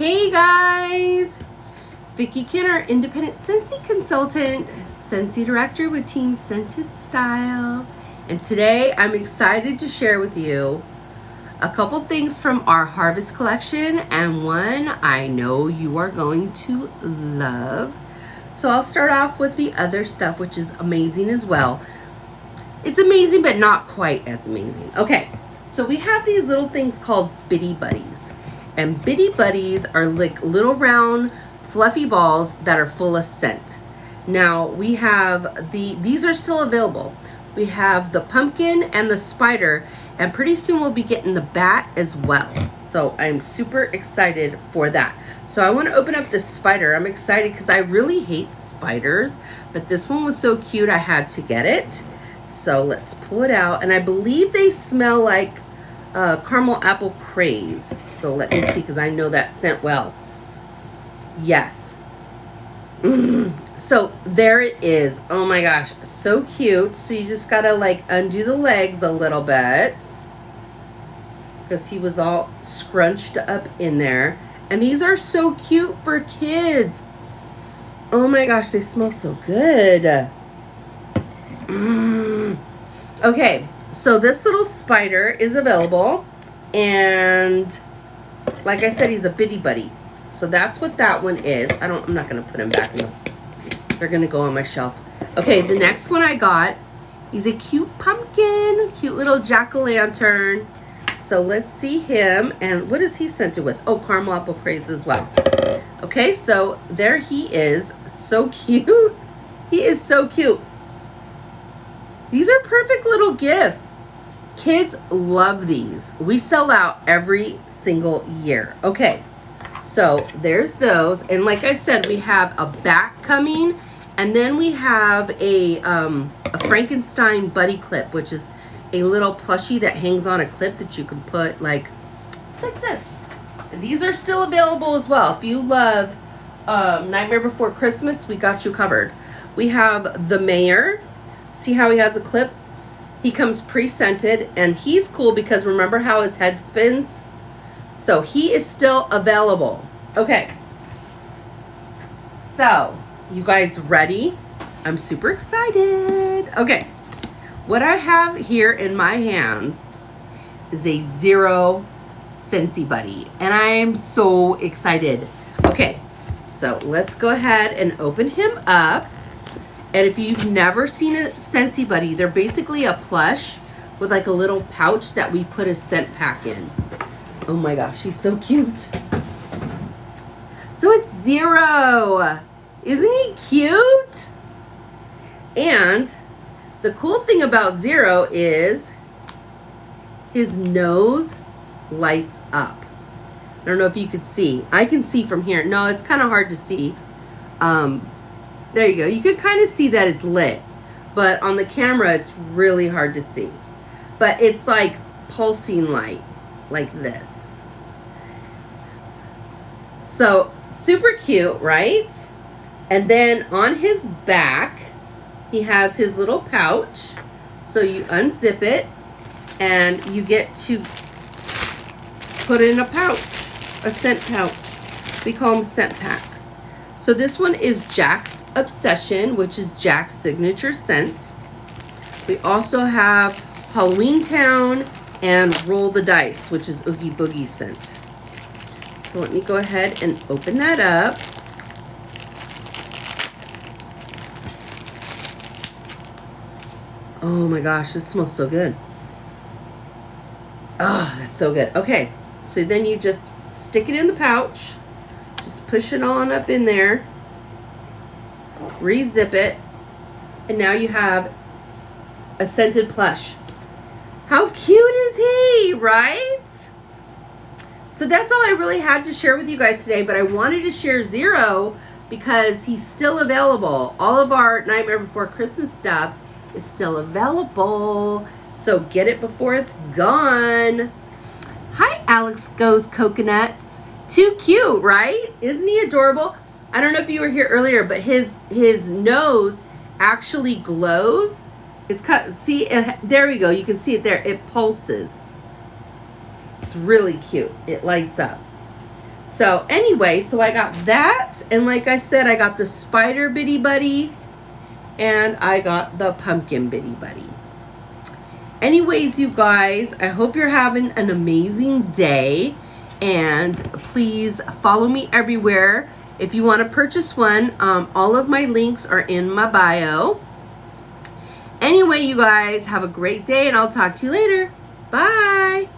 Hey guys, it's Vicki Kinner, independent Scentsy consultant, Scentsy director with Team Scented Style. And today I'm excited to share with you a couple things from our harvest collection and one I know you are going to love. So I'll start off with the other stuff, which is amazing as well. It's amazing, but not quite as amazing. Okay, so we have these little things called Bitty Buddies. And Bitty Buddies are like little round fluffy balls that are full of scent. Now we have these are still available. We have the pumpkin and the spider, and pretty soon we'll be getting the bat as well. So I'm super excited for that. So I want to open up this spider. I'm excited because I really hate spiders, but this one was so cute I had to get it. So let's pull it out, and I believe they smell like caramel apple craze. So let me see, because I know that scent well. Yes. So there it is. Oh my gosh, so cute. So you just gotta like undo the legs a little bit because he was all scrunched up in there. And these are so cute for kids. Oh my gosh, they smell so good. Okay, so this little spider is available, and like I said, he's a bitty buddy. So that's what that one is. I'm not gonna put him back in they're gonna go on my shelf. Okay, the next one I got, he's a cute pumpkin, cute little jack-o'-lantern. So let's see him, and what is he scented with? Oh, caramel apple craze as well. Okay, so there he is, so cute. He is so cute. These are perfect little gifts. Kids love these. We sell out every single year. Okay, so there's those. And like I said, we have a bat coming, and then we have a Frankenstein buddy clip, which is a little plushie that hangs on a clip that you can put like, it's like this. And these are still available as well. If you love Nightmare Before Christmas, we got you covered. We have the mayor. See how he has a clip? He comes pre-scented, and he's cool because remember how his head spins? So he is still available. Okay. So, you guys ready? I'm super excited. Okay. What I have here in my hands is a Zero Scentsy Buddy, and I am so excited. Okay. So, let's go ahead and open him up. And if you've never seen a Scentsy Buddy, they're basically a plush with like a little pouch that we put a scent pack in. Oh my gosh, he's so cute. So it's Zero. Isn't he cute? And the cool thing about Zero is his nose lights up. I don't know if you could see. I can see from here. No, it's kind of hard to see. There you go. You could kind of see that it's lit, but on the camera, it's really hard to see. But it's like pulsing light, like this. So, super cute, right? And then on his back, he has his little pouch. So you unzip it, and you get to put in a pouch, a scent pouch. We call them scent packs. So this one is Jack's Obsession, which is Jack's signature scents. We also have Halloween Town and Roll the Dice, which is Oogie Boogie scent. So let me go ahead and open that up. Oh my gosh, this smells so good. Oh, that's so good. Okay, so then you just stick it in the pouch. Just push it on up in there. Re-zip it, and now you have a scented plush. How cute is he, right? So that's all I really had to share with you guys today, but I wanted to share Zero because he's still available. All of our Nightmare Before Christmas stuff is still available, so get it before it's gone. Hi, Alex Goes Coconuts. Too cute, right? Isn't he adorable? I don't know if you were here earlier, but his nose actually glows. It's cut. See, there we go. You can see it there. It pulses. It's really cute. It lights up. So anyway, so I got that. And like I said, I got the spider bitty buddy. And I got the pumpkin bitty buddy. Anyways, you guys, I hope you're having an amazing day. And please follow me everywhere. If you want to purchase one, all of my links are in my bio. Anyway, you guys, have a great day, and I'll talk to you later. Bye.